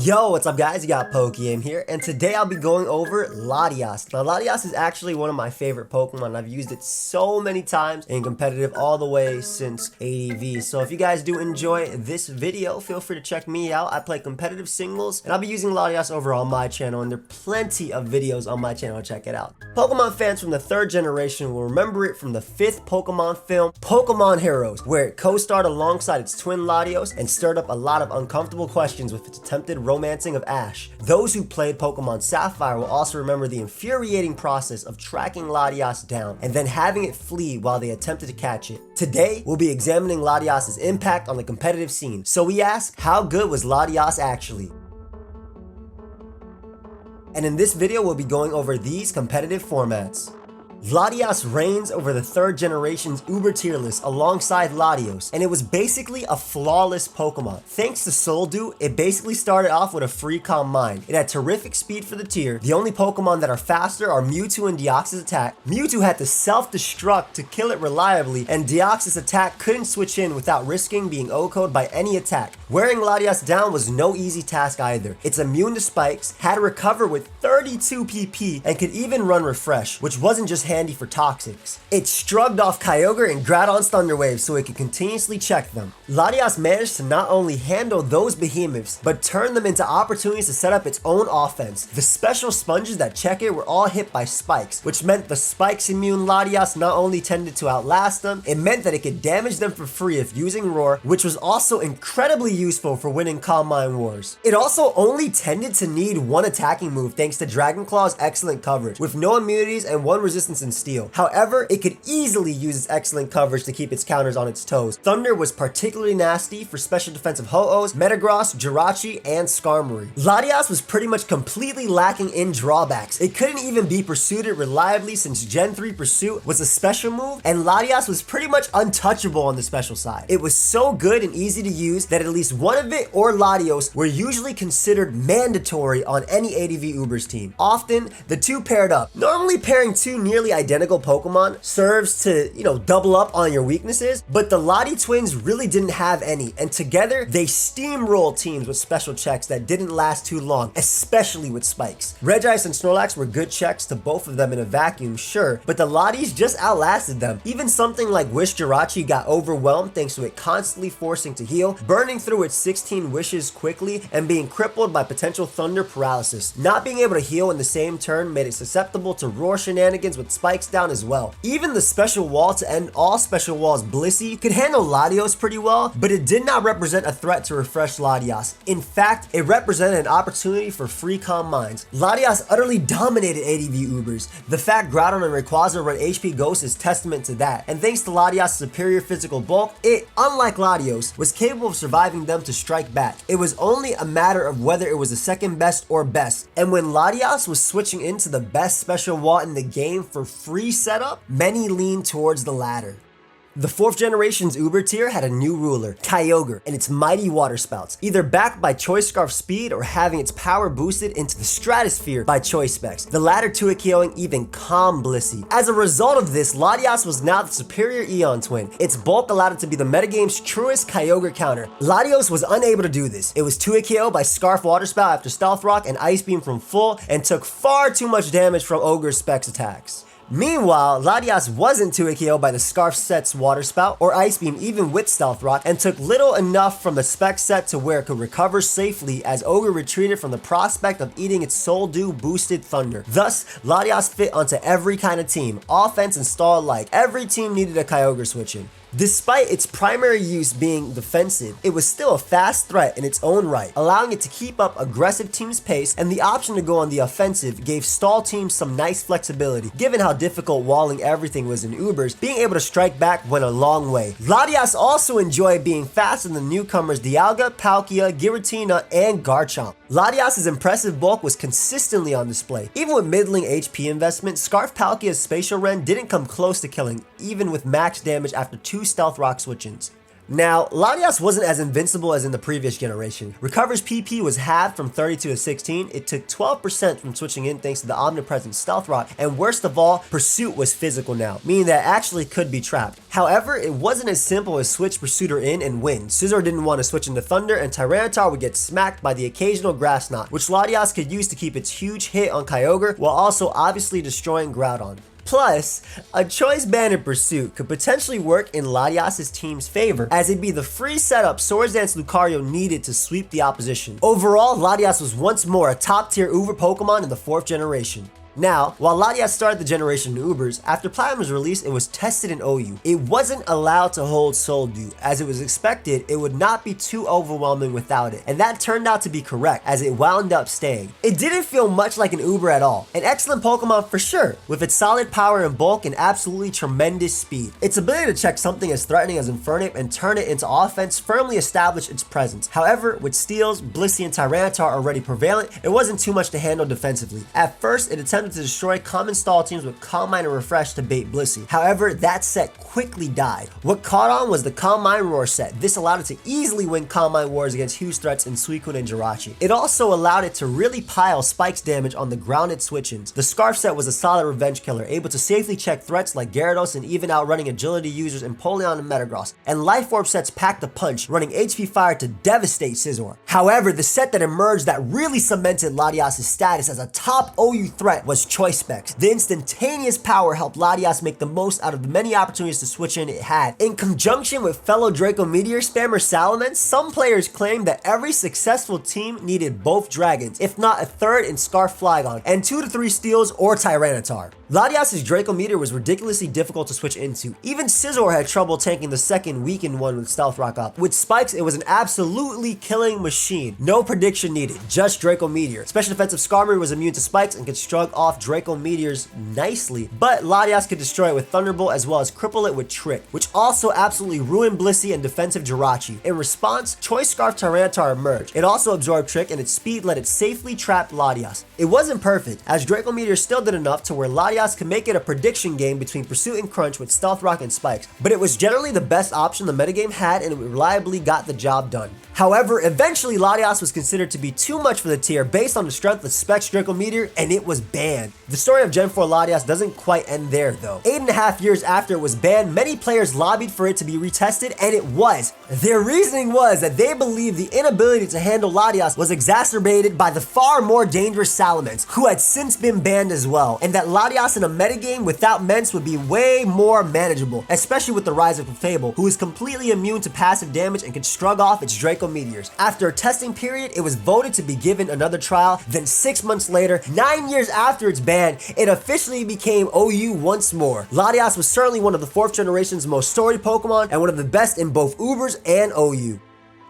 Yo, what's up guys? You got pokeaim here, and today I'll be going over Latias. Now, Latias is actually one of my favorite Pokemon. I've used it so many times in competitive all the way since ADV. So if you guys do enjoy this video, feel free to check me out. I play competitive singles, and I'll be using Latias over on my channel, and there are plenty of videos on my channel. Check it out. Pokemon fans from the third generation will remember it from the fifth Pokemon film, Pokemon Heroes, where it co-starred alongside its twin Latios and stirred up a lot of uncomfortable questions with its attempted romancing of Ash. Those who played Pokemon Sapphire will also remember the infuriating process of tracking Latias down and then having it flee while they attempted to catch it. Today, we'll be examining Latias' impact on the competitive scene. So we ask, how good was Latias actually? And in this video, we'll be going over these competitive formats. Latias reigns over the third generation's Uber tier list alongside Latios, and it was basically a flawless Pokemon. Thanks to Soul Dew, it basically started off with a free calm mind. It had terrific speed for the tier. The only Pokemon that are faster are Mewtwo and Deoxys attack. Mewtwo had to self-destruct to kill it reliably, and Deoxys attack couldn't switch in without risking being O-code by any attack. Wearing Latias down was no easy task either. It's immune to spikes, had to recover with 32 PP, and could even run refresh, which wasn't just handy for toxics. It shrugged off Kyogre and Groudon's Thunder Waves so it could continuously check them. Latias managed to not only handle those behemoths, but turn them into opportunities to set up its own offense. The special sponges that check it were all hit by spikes, which meant the spikes immune Latias not only tended to outlast them, it meant that it could damage them for free if using Roar, which was also incredibly useful for winning Calm Mind Wars. It also only tended to need one attacking move thanks to Dragon Claw's excellent coverage, with no immunities and one resistance in Steel. However, it could easily use its excellent coverage to keep its counters on its toes. Thunder was particularly nasty for special defensive Ho-Ohs, Metagross, Jirachi, and Skarmory. Latias was pretty much completely lacking in drawbacks. It couldn't even be pursued reliably since Gen 3 Pursuit was a special move, and Latias was pretty much untouchable on the special side. It was so good and easy to use that at least one of it or Latios were usually considered mandatory on any ADV Ubers team. Often, the two paired up. Normally pairing two nearly identical Pokemon serves to, double up on your weaknesses, but the Lati twins really didn't have any, and together they steamrolled teams with special checks that didn't last too long, especially with spikes. Regice and Snorlax were good checks to both of them in a vacuum, sure, but the Latis just outlasted them. Even something like Wish Jirachi got overwhelmed thanks to it constantly forcing to heal, burning through its 16 wishes quickly, and being crippled by potential thunder paralysis. Not being able to heal in the same turn made it susceptible to Roar shenanigans with spikes down as well. Even the special wall to end all special walls, Blissey, could handle Latios pretty well, but it did not represent a threat to refresh Latias. In fact, it represented an opportunity for free calm minds. Latias utterly dominated ADV Ubers. The fact Groudon and Rayquaza run HP Ghost is testament to that, and thanks to Latias' superior physical bulk, it, unlike Latios, was capable of surviving them to strike back. It was only a matter of whether it was the second best or best, and when Latias was switching into the best special wall in the game for free setup, many leaned towards the latter. The fourth generation's Uber tier had a new ruler, Kyogre, and its mighty water spouts, either backed by Choice Scarf speed or having its power boosted into the stratosphere by Choice Specs, the latter 2-KOing even Calm Blissey. As a result of this, Latias was now the superior Eon twin. Its bulk allowed it to be the metagame's truest Kyogre counter. Latios was unable to do this. It was 2-KO by Scarf Water Spout after Stealth Rock and Ice Beam from full, and took far too much damage from Ogre's Specs attacks. Meanwhile, Latias wasn't 2-KO by the Scarf set's Water Spout or Ice Beam even with Stealth Rock, and took little enough from the Spec set to where it could recover safely as Ogre retreated from the prospect of eating its Soul Dew boosted Thunder. Thus, Latias fit onto every kind of team, offense and stall alike. Every team needed a Kyogre switch in. Despite its primary use being defensive, it was still a fast threat in its own right, allowing it to keep up aggressive teams' pace, and the option to go on the offensive gave stall teams some nice flexibility. Given how difficult walling everything was in Ubers, being able to strike back went a long way. Latias also enjoyed being faster than the newcomers Dialga, Palkia, Giratina, and Garchomp. Latias' impressive bulk was consistently on display. Even with middling HP investment, Scarf Palkia's Spatial Rend didn't come close to killing, even with max damage after 2 Stealth Rock switch-ins. Now, Latias wasn't as invincible as in the previous generation. Recover's PP was halved from 32 to 16, it took 12% from switching in thanks to the omnipresent Stealth Rock, and worst of all, Pursuit was physical now, meaning that it actually could be trapped. However, it wasn't as simple as switch Pursuiter in and win. Scizor didn't want to switch into Thunder, and Tyranitar would get smacked by the occasional Grass Knot, which Latias could use to keep its huge hit on Kyogre, while also obviously destroying Groudon. Plus, a choice ban in Pursuit could potentially work in Latias' team's favor, as it'd be the free setup Swords Dance Lucario needed to sweep the opposition. Overall, Latias was once more a top tier Uber Pokemon in the 4th generation. Now, while Latias started the generation in Ubers, after Platinum's release, it was tested in OU. It wasn't allowed to hold Soul Dew, as it was expected it would not be too overwhelming without it, and that turned out to be correct, as it wound up staying. It didn't feel much like an Uber at all. An excellent Pokemon for sure, with its solid power and bulk and absolutely tremendous speed. Its ability to check something as threatening as Infernape and turn it into offense firmly established its presence. However, with Steels, Blissey, and Tyranitar already prevalent, it wasn't too much to handle defensively. At first, it attempted to destroy common stall teams with Calm Mind and Refresh to bait Blissey. However, that set quickly died. What caught on was the Calm Mind Roar set. This allowed it to easily win Calm Mind wars against huge threats in Suicune and Jirachi. It also allowed it to really pile Spike's damage on the grounded switch-ins. The Scarf set was a solid revenge killer, able to safely check threats like Gyarados and even outrunning agility users in Empoleon and Metagross. And Life Orb sets packed a punch, running HP Fire to devastate Scizor. However, the set that emerged that really cemented Latias' status as a top OU threat was Choice Specs. The instantaneous power helped Latias make the most out of the many opportunities to switch in it had. In conjunction with fellow Draco Meteor spammer Salamence, some players claimed that every successful team needed both dragons, if not a third in Scarf Flygon, and 2 to 3 Steels or Tyranitar. Latias' Draco Meteor was ridiculously difficult to switch into. Even Scizor had trouble tanking the second weakened one with Stealth Rock up. With Spikes, it was an absolutely killing machine. No prediction needed, just Draco Meteor. Special defensive Skarmory was immune to Spikes and could shrug off Draco Meteors nicely, but Latias could destroy it with Thunderbolt as well as cripple it with Trick, which also absolutely ruined Blissey and defensive Jirachi. In response, Choice Scarf Tyranitar emerged. It also absorbed Trick, and its speed let it safely trap Latias. It wasn't perfect, as Draco Meteor still did enough to where Latias could make it a prediction game between Pursuit and Crunch with Stealth Rock and Spikes, but it was generally the best option the metagame had, and it reliably got the job done. However, eventually Latias was considered to be too much for the tier based on the strength of Specs Draco Meteor, and it was banned. The story of Gen 4 Latias doesn't quite end there though. 8.5 years after it was banned, many players lobbied for it to be retested, and it was. Their reasoning was that they believed the inability to handle Latias was exacerbated by the far more dangerous Salamence, who had since been banned as well, and that Latias in a metagame without Mence would be way more manageable, especially with the rise of Fable, who is completely immune to passive damage and can shrug off its Draco Meteors. After a testing period, it was voted to be given another trial, then 6 months later, 9 years after its ban, it officially became OU once more. Latias was certainly one of the 4th generation's most storied Pokemon and one of the best in both Ubers and OU.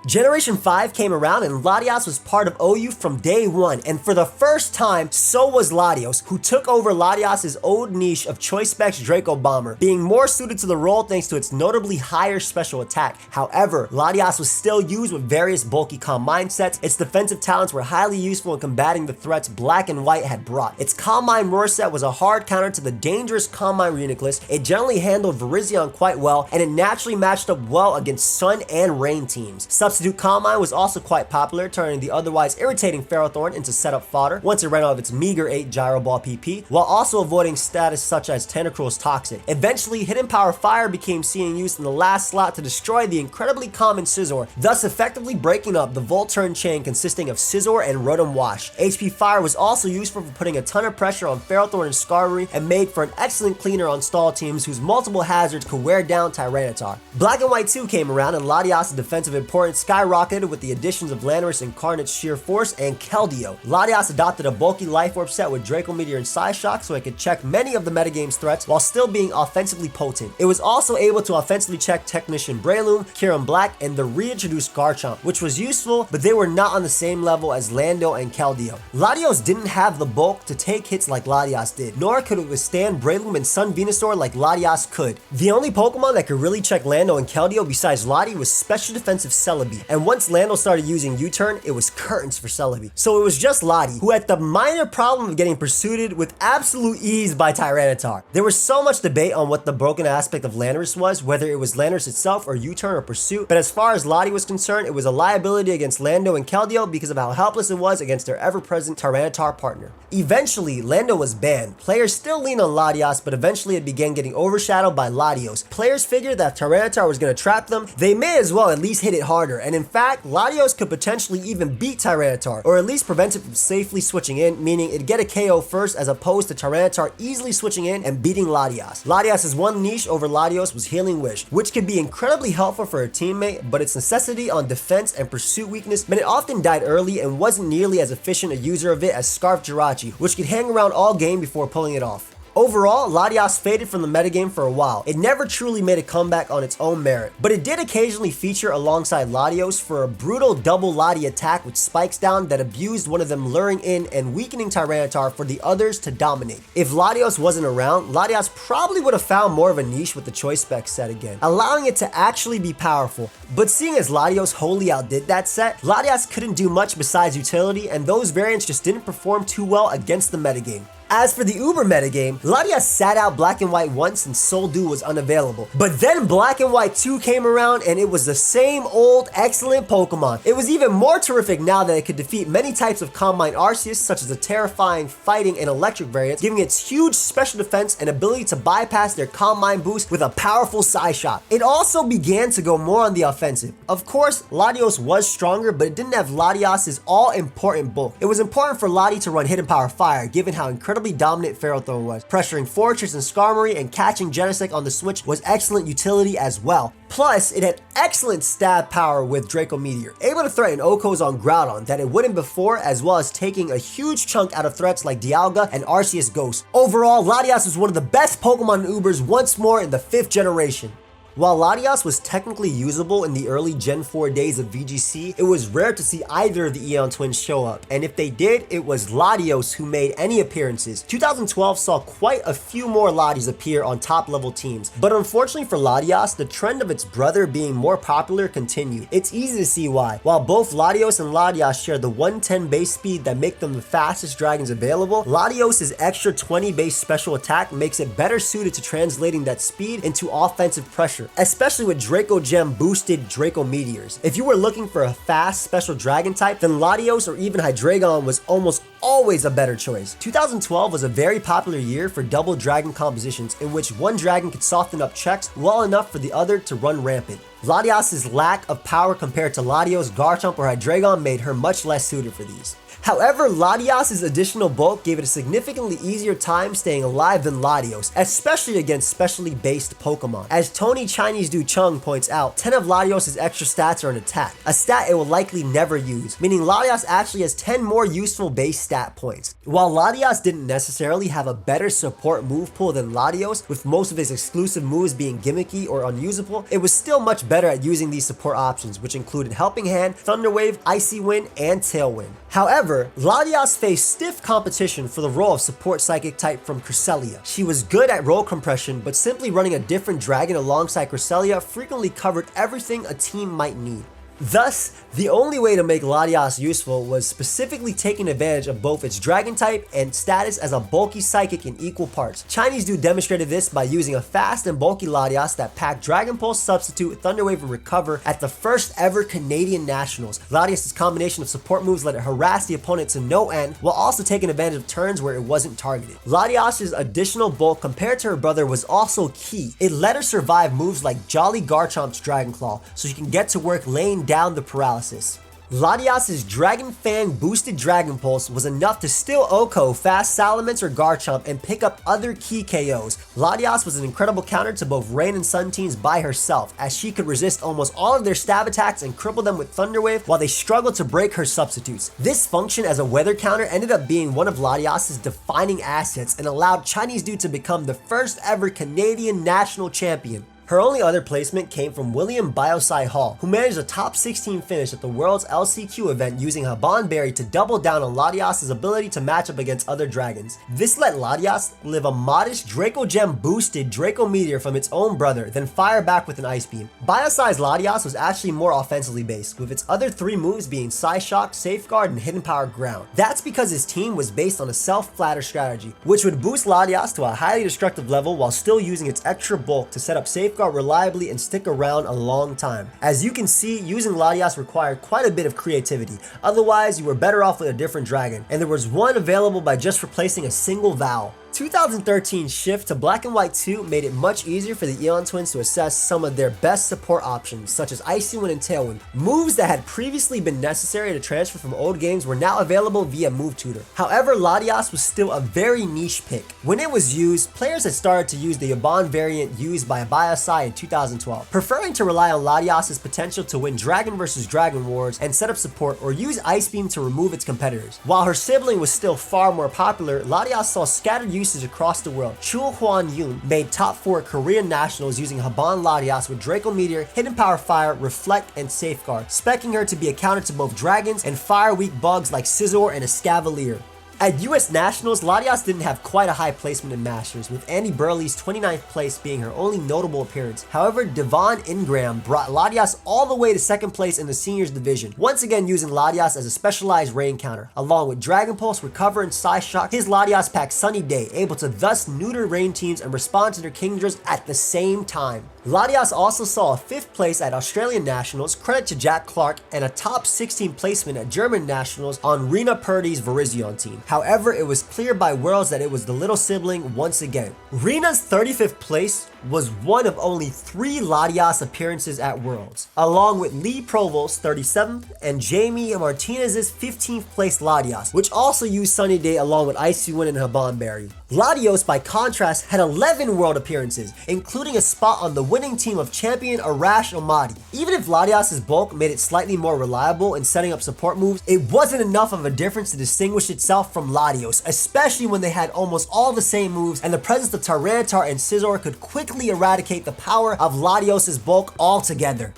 Generation 5 came around and Latias was part of OU from day one, and for the first time, so was Latios, who took over Latias' old niche of Choice Specs Draco Bomber, being more suited to the role thanks to its notably higher special attack. However, Latias was still used with various bulky Calm Mind sets. Its defensive talents were highly useful in combating the threats Black and White had brought. Its Calm Mind Roar set was a hard counter to the dangerous Calm Mind Reuniclus. It generally handled Virizion quite well, and it naturally matched up well against Sun and Rain teams. Substitute Calm Mind was also quite popular, turning the otherwise irritating Ferrothorn into setup fodder once it ran out of its meager 8 Gyro Ball PP, while also avoiding status such as Tentacruel's Toxic. Eventually, Hidden Power Fire became seen used in the last slot to destroy the incredibly common Scizor, thus effectively breaking up the Volturn chain consisting of Scizor and Rotom Wash. HP Fire was also useful for putting a ton of pressure on Ferrothorn and Skarmory, and made for an excellent cleaner on stall teams whose multiple hazards could wear down Tyranitar. Black and White 2 came around, and Latias' defensive importance skyrocketed with the additions of Landorus and Carnage Sheer Force and Keldeo. Latias adopted a bulky Life Orb set with Draco Meteor and Psyshock so it could check many of the metagame's threats while still being offensively potent. It was also able to offensively check Technician Breloom, Kyurem Black, and the reintroduced Garchomp, which was useful, but they were not on the same level as Lando and Keldeo. Latios didn't have the bulk to take hits like Latias did, nor could it withstand Breloom and Sun Venusaur like Latias could. The only Pokemon that could really check Lando and Keldeo besides Lati was Special Defensive Celebi, Celebi. And once Lando started using U-turn, it was curtains for Celebi. So it was just Lottie, who had the minor problem of getting pursued with absolute ease by Tyranitar. There was so much debate on what the broken aspect of Landorus was, whether it was Landorus itself or U-turn or pursuit, but as far as Lottie was concerned, it was a liability against Lando and Keldeo because of how helpless it was against their ever-present Tyranitar partner. Eventually, Lando was banned. Players still leaned on Latias, but eventually it began getting overshadowed by Latios. Players figured that Tyranitar was going to trap them. They may as well at least hit it harder, and in fact, Latios could potentially even beat Tyranitar, or at least prevent it from safely switching in, meaning it'd get a KO first as opposed to Tyranitar easily switching in and beating Latias. Latias' one niche over Latios was Healing Wish, which could be incredibly helpful for a teammate, but its necessity on defense and pursuit weakness meant it often died early and wasn't nearly as efficient a user of it as Scarf Jirachi, which could hang around all game before pulling it off. Overall, Latias faded from the metagame for a while. It never truly made a comeback on its own merit, but it did occasionally feature alongside Latios for a brutal double Lati attack with spikes down that abused one of them luring in and weakening Tyranitar for the others to dominate. If Latios wasn't around, Latias probably would have found more of a niche with the choice spec set again, allowing it to actually be powerful. But seeing as Latios wholly outdid that set, Latias couldn't do much besides utility, and those variants just didn't perform too well against the metagame. As for the Uber metagame, Latias sat out Black and White once and Soul Dew was unavailable. But then Black and White 2 came around and it was the same old excellent Pokemon. It was even more terrific now that it could defeat many types of Combine Arceus, such as the terrifying fighting and electric variants, giving its huge special defense and ability to bypass their Combine boost with a powerful side shot. It also began to go more on the offensive. Of course, Latios was stronger, but it didn't have Latias' all-important bulk. It was important for Lati to run Hidden Power Fire, given how incredibly dominant Ferrothorn was. Pressuring Fortress and Skarmory and catching Genesect on the switch was excellent utility as well. Plus, it had excellent stab power with Draco Meteor, able to threaten Okos on Groudon that it wouldn't before, as well as taking a huge chunk out of threats like Dialga and Arceus Ghost. Overall, Latias was one of the best Pokemon in Ubers once more in the 5th generation. While Latias was technically usable in the early Gen 4 days of VGC, it was rare to see either of the Eon twins show up, and if they did, it was Latios who made any appearances. 2012 saw quite a few more Latias appear on top level teams, but unfortunately for Latias, the trend of its brother being more popular continued. It's easy to see why. While both Latios and Latias share the 110 base speed that make them the fastest dragons available, Latios' extra 20 base special attack makes it better suited to translating that speed into offensive pressure, especially with Draco Gem boosted Draco Meteors. If you were looking for a fast special dragon type, then Latios or even Hydreigon was almost always a better choice. 2012 was a very popular year for double dragon compositions in which one dragon could soften up checks well enough for the other to run rampant. Latias' lack of power compared to Latios, Garchomp, or Hydreigon made her much less suited for these. However, Latias' additional bulk gave it a significantly easier time staying alive than Latios, especially against specially based Pokemon. As Tony Chinese Du Chung points out, 10 of Latios' extra stats are an attack, a stat it will likely never use, meaning Latias actually has 10 more useful base stat points. While Latias didn't necessarily have a better support move pool than Latios, with most of his exclusive moves being gimmicky or unusable, it was still much better at using these support options, which included Helping Hand, Thunder Wave, Icy Wind, and Tailwind. However, Latias faced stiff competition for the role of support psychic type from Cresselia. She was good at role compression, but simply running a different dragon alongside Cresselia frequently covered everything a team might need. Thus, the only way to make Latias useful was specifically taking advantage of both its dragon type and status as a bulky psychic in equal parts. Chinese Dude demonstrated this by using a fast and bulky Latias that packed Dragon Pulse, Substitute, Thunder Wave, and Recover at the first ever Canadian Nationals. Latias' combination of support moves let it harass the opponent to no end, while also taking advantage of turns where it wasn't targeted. Latias' additional bulk compared to her brother was also key. It let her survive moves like Jolly Garchomp's Dragon Claw, so she can get to work laying down the paralysis. Latias' Dragon Fang boosted Dragon Pulse was enough to steal Oko, Fast Salamence, or Garchomp and pick up other key KOs. Latias was an incredible counter to both Rain and Sun teams by herself, as she could resist almost all of their stab attacks and cripple them with Thunder Wave while they struggled to break her substitutes. This function as a weather counter ended up being one of Latias' defining assets and allowed Chinese Dude to become the first ever Canadian national champion. Her only other placement came from William Biosci Hall, who managed a top 16 finish at the World's LCQ event using Haban Berry to double down on Latias' ability to match up against other dragons. This let Latias live a modest Draco Gem boosted Draco Meteor from its own brother, then fire back with an Ice Beam. Biosci's Latias was actually more offensively based, with its other 3 moves being Psyshock, Safeguard, and Hidden Power Ground. That's because his team was based on a self-flatter strategy, which would boost Latias to a highly destructive level while still using its extra bulk to set up Safeguard reliably and stick around a long time. As you can see, using Latias required quite a bit of creativity, otherwise you were better off with a different dragon, and there was one available by just replacing a single vowel. 2013's shift to Black and White 2 made it much easier for the Eon Twins to assess some of their best support options, such as Icy Wind and Tailwind. Moves that had previously been necessary to transfer from old games were now available via Move Tutor. However, Latias was still a very niche pick. When it was used, players had started to use the Yabon variant used by Biosci in 2012, preferring to rely on Latias' potential to win Dragon vs. Dragon Wars and set up support, or use Ice Beam to remove its competitors. While her sibling was still far more popular, Latias saw scattered usage across the world. Chul Hwan-yoon made top 4 Korean nationals using Haban Latias with Draco Meteor, Hidden Power Fire, Reflect, and Safeguard, speccing her to be a counter to both dragons and fire-weak bugs like Scizor and Escavalier. At US Nationals, Latias didn't have quite a high placement in Masters, with Andy Burley's 29th place being her only notable appearance. However, Devon Ingram brought Latias all the way to 2nd place in the Seniors Division, once again using Latias as a specialized rain counter. Along with Dragon Pulse, Recover, and Psyshock, his Latias packed Sunny Day, able to thus neuter rain teams and respond to their Kingdras at the same time. Latias also saw a 5th place at Australian Nationals, credit to Jack Clark, and a top 16 placement at German Nationals on Rena Purdy's Virizion team. However, it was clear by Worlds that it was the little sibling once again. Rena's 35th place was one of only 3 Latias appearances at Worlds, along with Lee Provost's 37th and Jamie Martinez's 15th place Latias, which also used Sunny Day along with Icy Wind and Haban Berry. Latios, by contrast, had 11 world appearances, including a spot on the winning team of champion Arash Omadi. Even if Latias' bulk made it slightly more reliable in setting up support moves, it wasn't enough of a difference to distinguish itself from Latios, especially when they had almost all the same moves and the presence of Tyranitar and Scizor could quickly eradicate the power of Latios' bulk altogether.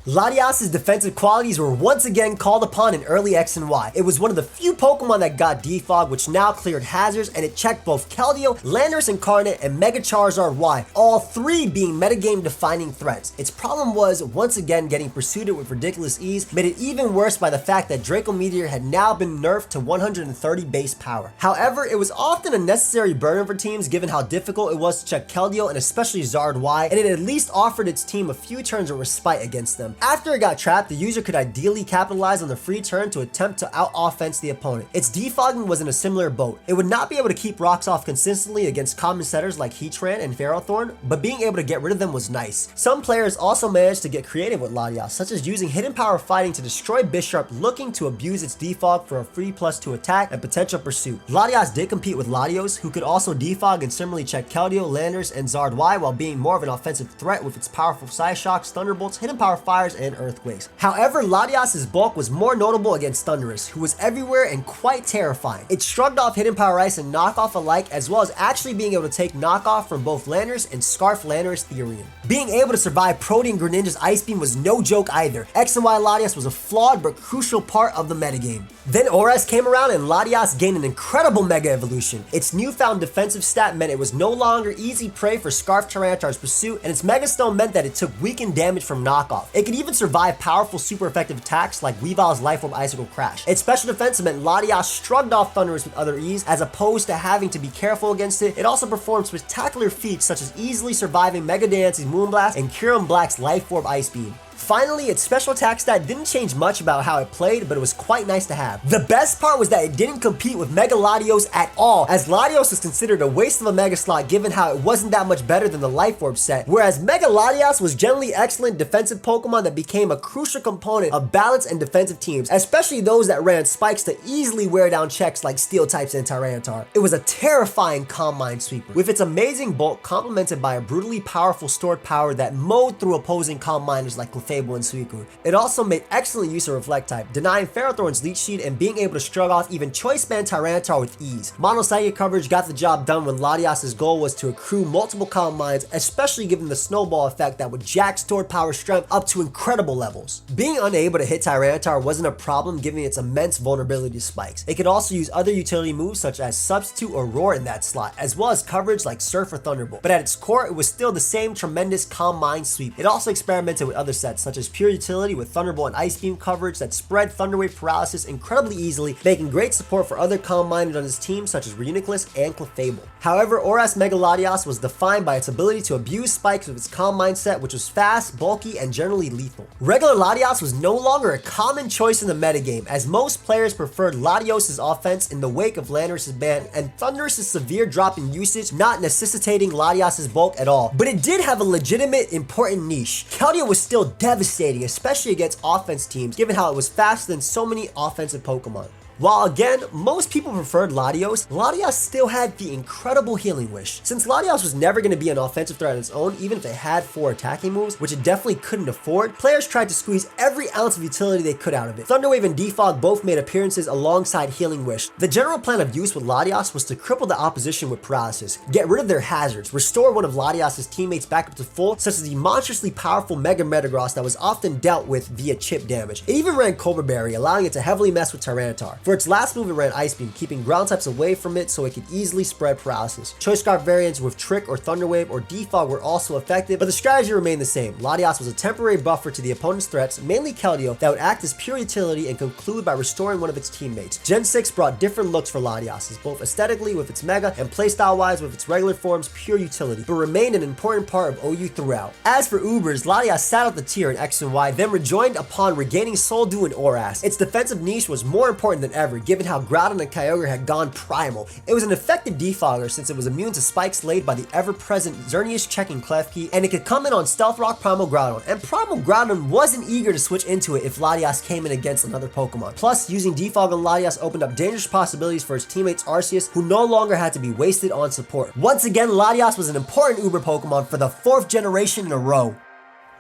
Latias' defensive qualities were once again called upon in early X and Y. It was one of the few Pokemon that got Defog, which now cleared hazards, and it checked both Keldeo, Landorus Incarnate, and Mega Charizard Y, all 3 being metagame defining threats. Its problem was, once again, getting pursued with ridiculous ease, made it even worse by the fact that Draco Meteor had now been nerfed to 130 base power. However, it was often a necessary burden for teams given how difficult it was to check Keldeo and especially Zard Y, and it at least offered its team a few turns of respite against them. After it got trapped, the user could ideally capitalize on the free turn to attempt to out-offense the opponent. Its defogging was in a similar boat. It would not be able to keep rocks off consistently against common setters like Heatran and Ferrothorn, but being able to get rid of them was nice. Some players also managed to get creative with Latias, such as using Hidden Power Fighting to destroy Bisharp, looking to abuse its defog for a free +2 attack and potential pursuit. Latias did compete with Latios, who could also defog and similarly check Keldeo, Landorus, and Zard Y while being more of an offensive threat with its powerful Psyshocks, Thunderbolts, Hidden Power Fires, and Earthquakes. However, Latias' bulk was more notable against Thundurus, who was everywhere and quite terrifying. It shrugged off Hidden Power Ice and Knockoff alike, as well as actually being able to take Knockoff from both Landorus and Scarf Landorus Therian. Being able to survive Protean Greninja's Ice Beam was no joke either. X and Y Latias was a flawed but crucial part of the metagame. Then Ores came around and Latias gained an incredible Mega Evolution. Its newfound defensive stat meant it was no longer easy prey for Scarf Tyranitar's pursuit, and its Mega Stone meant that it took weakened damage from Knockoff. It could even survive powerful super effective attacks like Weavile's Life Orb Icicle Crash. Its special defense meant Latias shrugged off Thundurus with other ease, as opposed to having to be careful against it. It also performed spectacular feats such as easily surviving Mega Dance's Moonblast and Kyurem Black's Life Orb Ice Beam. Finally, its special attack stat didn't change much about how it played, but it was quite nice to have. The best part was that it didn't compete with Mega Latios at all, as Latios is considered a waste of a Mega slot given how it wasn't that much better than the Life Orb set, whereas Mega Latias was generally excellent defensive Pokemon that became a crucial component of balanced and defensive teams, especially those that ran spikes to easily wear down checks like Steel types and Tyranitar. It was a terrifying Calm Mind Sweeper, with its amazing bulk complemented by a brutally powerful stored power that mowed through opposing Calm Minders like Clefairy unstable in Suicune. It also made excellent use of Reflect type, denying Ferrothorn's Leech Seed and being able to shrug off even Choice Band Tyranitar with ease. Mono Psychic coverage got the job done when Latias' goal was to accrue multiple Calm Minds, especially given the snowball effect that would jack stored power strength up to incredible levels. Being unable to hit Tyranitar wasn't a problem given its immense vulnerability to spikes. It could also use other utility moves such as Substitute or Roar in that slot, as well as coverage like Surf or Thunderbolt, but at its core it was still the same tremendous Calm Mind sweep. It also experimented with other sets such as pure utility with Thunderbolt and Ice Beam coverage that spread Thunderwave paralysis incredibly easily, making great support for other Calm Minded on his team such as Reuniclus and Clefable. However, ORAS Mega Latias was defined by its ability to abuse spikes with its Calm Mind set, which was fast, bulky, and generally lethal. Regular Latias was no longer a common choice in the metagame, as most players preferred Latios' offense in the wake of Landorus' ban and Thundurus' severe drop in usage, not necessitating Latias' bulk at all. But it did have a legitimate, important niche. Keldeo was still devastating, especially against offense teams, given how it was faster than so many offensive Pokemon. While again, most people preferred Latios, Latias still had the incredible Healing Wish. Since Latios was never going to be an offensive threat on its own, even if it had 4 attacking moves, which it definitely couldn't afford, players tried to squeeze every ounce of utility they could out of it. Thunderwave and Defog both made appearances alongside Healing Wish. The general plan of use with Latias was to cripple the opposition with paralysis, get rid of their hazards, restore one of Latias' teammates back up to full, such as the monstrously powerful Mega Metagross that was often dealt with via chip damage. It even ran Cobra Berry, allowing it to heavily mess with Tyranitar. For its last move, it ran Ice Beam, keeping ground types away from it so it could easily spread paralysis. Choice Scarf variants with Trick or Thunderwave or Defog were also effective, but the strategy remained the same. Latias was a temporary buffer to the opponent's threats, mainly Keldeo, that would act as pure utility and conclude by restoring one of its teammates. Gen 6 brought different looks for Latias, both aesthetically with its Mega and playstyle-wise with its regular form's pure utility, but remained an important part of OU throughout. As for Ubers, Latias sat out the tier in X and Y, then rejoined upon regaining Soul Dew and ORAS. Its defensive niche was more important than ever, given how Groudon and Kyogre had gone primal. It was an effective defogger since it was immune to spikes laid by the ever-present Xerneas checking Klefki, and it could come in on Stealth Rock Primal Groudon, and Primal Groudon wasn't eager to switch into it if Latias came in against another Pokemon. Plus, using Defog on Latias opened up dangerous possibilities for his teammates Arceus, who no longer had to be wasted on support. Once again, Latias was an important Uber Pokemon for the 4th generation in a row.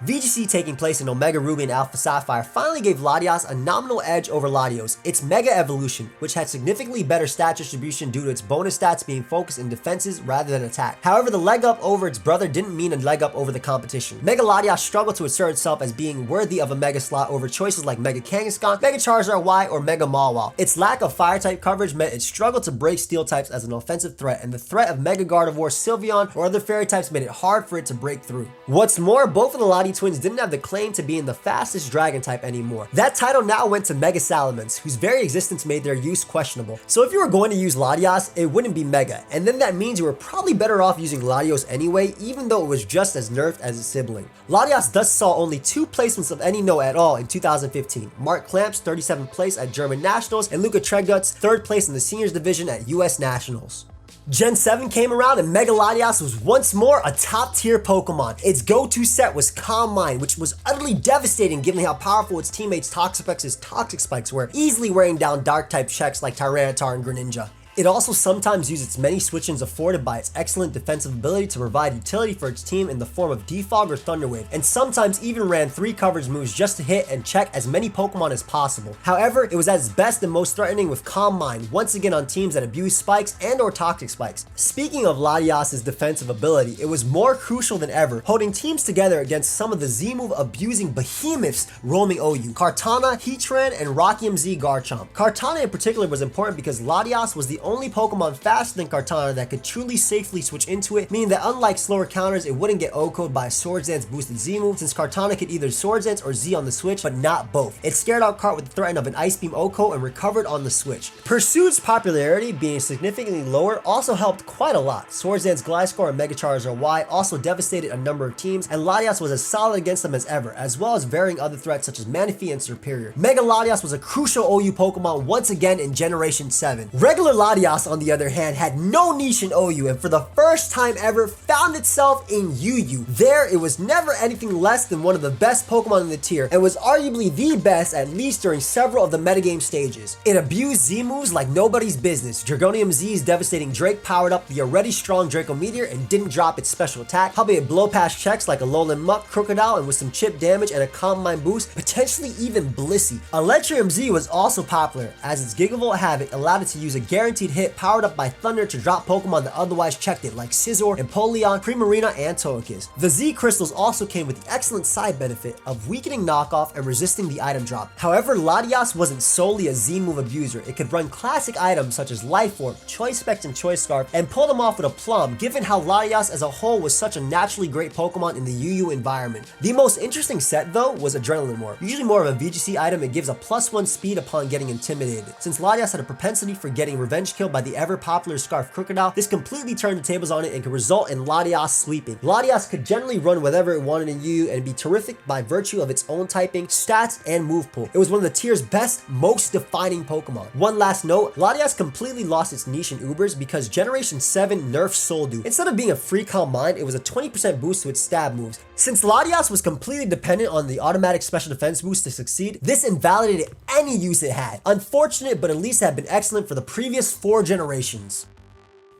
VGC taking place in Omega Ruby and Alpha Sapphire finally gave Latias a nominal edge over Latios, its Mega Evolution, which had significantly better stat distribution due to its bonus stats being focused in defenses rather than attack. However, the leg up over its brother didn't mean a leg up over the competition. Mega Latias struggled to assert itself as being worthy of a Mega slot over choices like Mega Kangaskhan, Mega Charizard Y, or Mega Mawile. Its lack of Fire type coverage meant it struggled to break Steel types as an offensive threat, and the threat of Mega Gardevoir, Sylveon, or other Fairy types made it hard for it to break through. What's more, both of the Latias twins didn't have the claim to being the fastest dragon type anymore. That title now went to Mega Salamence, whose very existence made their use questionable. So if you were going to use Latias, it wouldn't be Mega, and then that means you were probably better off using Latios anyway, even though it was just as nerfed as its sibling. Latias thus saw only 2 placements of any note at all in 2015. Mark Clamp's 37th place at German Nationals, and Luca Tregut's 3rd place in the Seniors Division at US Nationals. Gen 7 came around and Mega Latias was once more a top tier Pokemon. Its go-to set was Calm Mind, which was utterly devastating given how powerful its teammates Toxapex's Toxic Spikes were, easily wearing down dark type checks like Tyranitar and Greninja. It also sometimes used its many switch-ins afforded by its excellent defensive ability to provide utility for its team in the form of Defog or Thunderwave, and sometimes even ran 3 coverage moves just to hit and check as many Pokemon as possible. However, it was at its best and most threatening with Calm Mind, once again on teams that abuse spikes and or Toxic Spikes. Speaking of Latias' defensive ability, it was more crucial than ever, holding teams together against some of the Z-move abusing behemoths roaming OU, Kartana, Heatran, and RockYMZ Garchomp. Kartana in particular was important because Latias was the only Pokemon faster than Kartana that could truly safely switch into it, meaning that unlike slower counters, it wouldn't get O-code by Swords Dance boosted Z move, since Kartana could either Swords Dance or Z on the switch, but not both. It scared out Kart with the threat of an Ice Beam O-code and recovered on the switch. Pursuit's popularity being significantly lower also helped quite a lot. Swords Dance Gliscor and Mega Charizard Y also devastated a number of teams, and Latias was as solid against them as ever, as well as varying other threats such as Manaphy and Serperior. Mega Latias was a crucial OU Pokemon once again in Generation 7. Regular Latias Latias, on the other hand, had no niche in OU and for the first time ever found itself in UU. There, it was never anything less than one of the best Pokemon in the tier and was arguably the best, at least during several of the metagame stages. It abused Z moves like nobody's business. Dragonium Z's devastating Drake powered up the already strong Draco Meteor and didn't drop its special attack, helping it blow past checks like a Alolan Muck, Crocodile, and with some chip damage and a Calm Mind boost, potentially even Blissey. Electrium Z was also popular, as its Gigavolt Havoc allowed it to use a guaranteed hit powered up by Thunder to drop Pokemon that otherwise checked it, like Scizor, Empoleon, Primarina, and Togekiss. The Z Crystals also came with the excellent side benefit of weakening knockoff and resisting the item drop. However, Latias wasn't solely a Z move abuser. It could run classic items such as Life Orb, Choice Specs, and Choice Scarf and pull them off with a plum, given how Latias as a whole was such a naturally great Pokemon in the UU environment. The most interesting set though was Adrenaline Orb. Usually more of a VGC item, it gives a +1 speed upon getting intimidated. Since Latias had a propensity for getting revenge killed by the ever popular Scarf Crocodile, this completely turned the tables on it and could result in Latias sweeping. Latias could generally run whatever it wanted in UU and be terrific by virtue of its own typing, stats, and move pool. It was one of the tier's best, most defining Pokemon. One last note, Latias completely lost its niche in Ubers because Generation 7 nerfed Soldew. Instead of being a free Calm Mind, it was a 20% boost to its stab moves. Since Latias was completely dependent on the automatic special defense boost to succeed, this invalidated any use it had. Unfortunate, but at least it had been excellent for the previous 4 generations.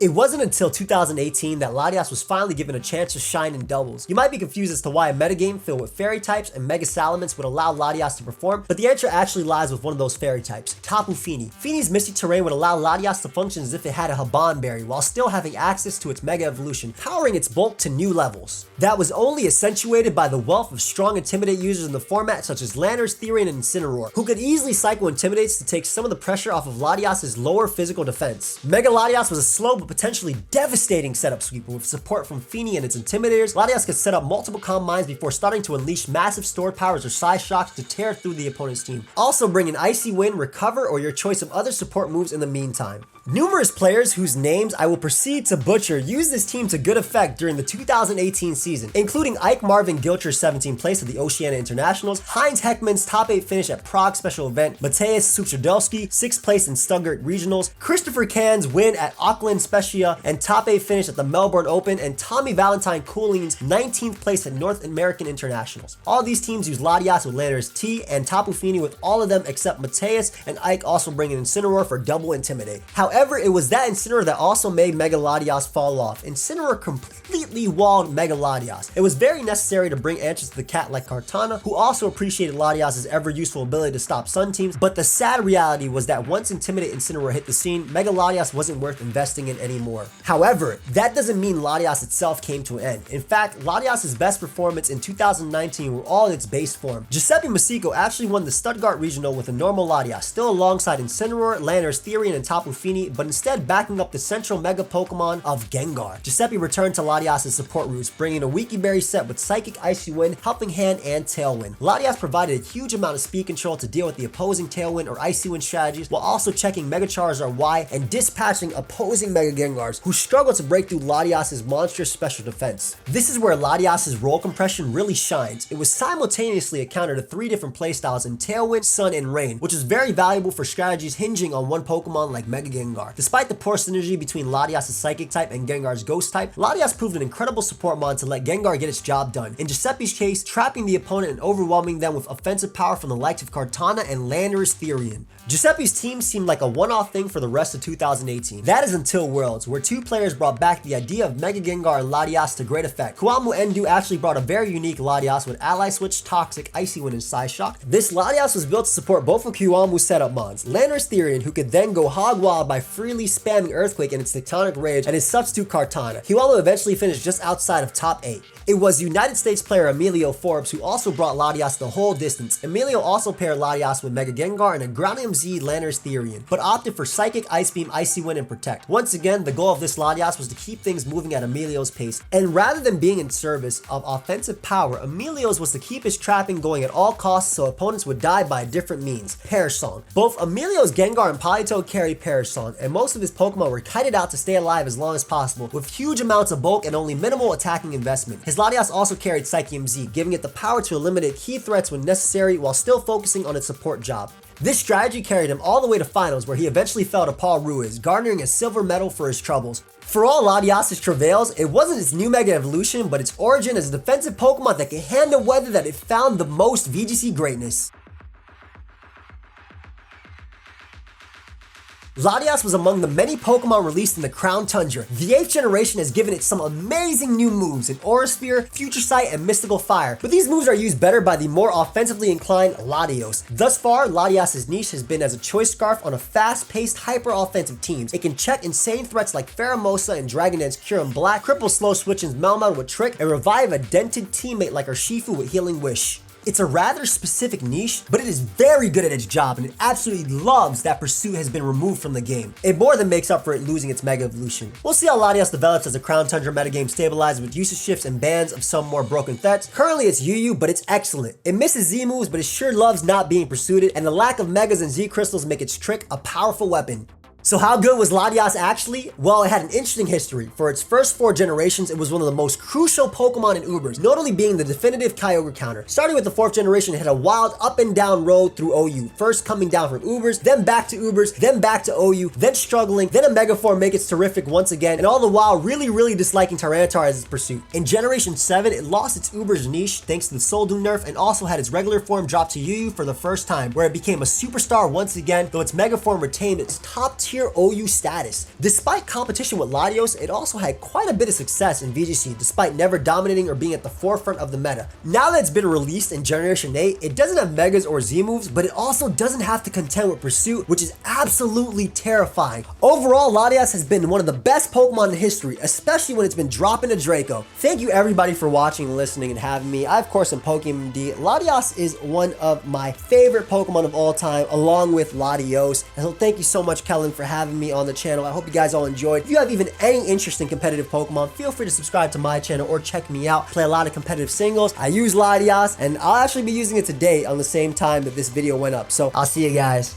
It wasn't until 2018 that Latias was finally given a chance to shine in doubles. You might be confused as to why a metagame filled with fairy types and Mega Salamence would allow Latias to perform, but the answer actually lies with one of those fairy types, Tapu Fini. Fini's Misty Terrain would allow Latias to function as if it had a Haban Berry while still having access to its Mega Evolution, powering its bulk to new levels. That was only accentuated by the wealth of strong Intimidate users in the format such as Landorus, Therian, and Incineroar, who could easily cycle Intimidates to take some of the pressure off of Latias' lower physical defense. Mega Latias was a slow but potentially devastating setup sweeper with support from Fini and its Intimidators. Latias could set up multiple Calm Minds before starting to unleash massive stored powers or Side Shocks to tear through the opponent's team. Also bring an Icy Wind, Recover, or your choice of other support moves in the meantime. Numerous players whose names I will proceed to butcher used this team to good effect during the 2018 season, including Ike Marvin Gilcher's 17th place at the Oceania Internationals, Heinz Heckman's top 8 finish at Prague Special Event, Mateusz Suchodolski 6th place in Stuttgart Regionals, Christopher Can's win at Auckland Specia and top 8 finish at the Melbourne Open, and Tommy Valentine Cooling's 19th place at North American Internationals. All these teams use Latias with Landorus T and Tapu Fini with all of them except Mateusz and Ike also bringing Incineroar for double Intimidate. However, it was that Incineroar that also made Mega Latias fall off. Incineroar completely walled Mega Latias. It was very necessary to bring answers to the cat like Kartana, who also appreciated Latias' ever useful ability to stop Sun teams, but the sad reality was that once Intimidate Incineroar hit the scene, Mega Latias wasn't worth investing in anymore. However, that doesn't mean Latias itself came to an end. In fact, Latias' best performance in 2019 were all in its base form. Giuseppe Masico actually won the Stuttgart Regional with a normal Latias, still alongside Incineroar, Landorus, Therian, and Tapu Fini, but instead backing up the central Mega Pokemon of Gengar. Giuseppe returned to Latias' support roots, bringing a Wiki Berry set with Psychic, Icy Wind, Helping Hand, and Tailwind. Latias provided a huge amount of speed control to deal with the opposing Tailwind or Icy Wind strategies, while also checking Mega Charizard Y and dispatching opposing Mega Gengars, who struggled to break through Latias' monstrous special defense. This is where Latias' roll compression really shines. It was simultaneously a counter to 3 different playstyles in Tailwind, Sun, and Rain, which is very valuable for strategies hinging on one Pokemon like Mega Gengar. Despite the poor synergy between Latias' Psychic type and Gengar's Ghost type, Latias proved an incredible support mod to let Gengar get its job done. In Giuseppe's case, trapping the opponent and overwhelming them with offensive power from the likes of Kartana and Landorus Therian. Giuseppe's team seemed like a one-off thing for the rest of 2018. That is until Worlds, where 2 players brought back the idea of Mega Gengar and Latias to great effect. pokeaimMD actually brought a very unique Latias with Ally Switch, Toxic, Icy Wind, and Psyshock. This Latias was built to support both of Kiwamu's setup mods, Landorus Therian, who could then go hog wild by freely spamming Earthquake and its Tectonic Rage, and his substitute Kartana. Kiwamu eventually finished just outside of top 8. It was United States player Emilio Forbes who also brought Latias the whole distance. Emilio also paired Latias with Mega Gengar and a Groundium Z Landorus Therian, but opted for Psychic, Ice Beam, Icy Wind, and Protect. Once again, the goal of this Latias was to keep things moving at Emilio's pace, and rather than being in service of offensive power, Emilio's was to keep his trapping going at all costs so opponents would die by a different means, Perish Song. Both Emilio's Gengar and Politoed carried Perish Song, and most of his Pokemon were kited out to stay alive as long as possible, with huge amounts of bulk and only minimal attacking investment. His Latias also carried Psychium Z, giving it the power to eliminate key threats when necessary while still focusing on its support job. This strategy carried him all the way to finals, where he eventually fell to Paul Ruiz, garnering a silver medal for his troubles. For all Latias' travails, it wasn't its new Mega Evolution, but its origin as a defensive Pokemon that can handle weather that it found the most VGC greatness. Latias was among the many Pokemon released in the Crown Tundra. The 8th generation has given it some amazing new moves in Aura Sphere, Future Sight, and Mystical Fire, but these moves are used better by the more offensively inclined Latios. Thus far, Latias' niche has been as a choice scarf on a fast-paced, hyper-offensive teams. It can check insane threats like Pheromosa and Dragon Dance Kyurem Black, cripple Slow Switch's Melmetal with Trick, and revive a dented teammate like Urshifu with Healing Wish. It's a rather specific niche, but it is very good at its job, and it absolutely loves that Pursuit has been removed from the game. It more than makes up for it losing its Mega Evolution. We'll see how Latias develops as the Crown Tundra metagame stabilizes with usage shifts and bans of some more broken threats. Currently it's UU, but it's excellent. It misses Z moves, but it sure loves not being pursued, and the lack of Megas and Z Crystals make its Trick a powerful weapon. So how good was Latias actually? Well, it had an interesting history. For its first 4 generations, it was one of the most crucial Pokemon in Ubers, notably being the definitive Kyogre counter. Starting with the 4th generation, it had a wild up and down road through OU, first coming down from Ubers, then back to Ubers, then back to OU, then struggling, then a Mega Form make it terrific once again, and all the while really disliking Tyranitar as its pursuit. In Generation 7, it lost its Ubers niche thanks to the Soldoom nerf, and also had its regular form drop to UU for the first time, where it became a superstar once again, though its Mega Form retained its top tier OU status. Despite competition with Latios, it also had quite a bit of success in VGC, despite never dominating or being at the forefront of the meta. Now that it's been released in Generation 8, it doesn't have Megas or Z moves, but it also doesn't have to contend with Pursuit, which is absolutely terrifying. Overall, Latias has been one of the best Pokemon in history, especially when it's been dropping a Draco. Thank you everybody for watching and listening and having me. I, of course, am pokeaimMD. Latias is one of my favorite Pokemon of all time, along with Latios. And so thank you so much, Kellen, for having me on the channel. I hope you guys all enjoyed. If you have even any interest in competitive Pokemon, feel free to subscribe to my channel or check me out. Play a lot of competitive singles. I use Latias, and I'll actually be using it today on the same time that this video went up. So I'll see you guys.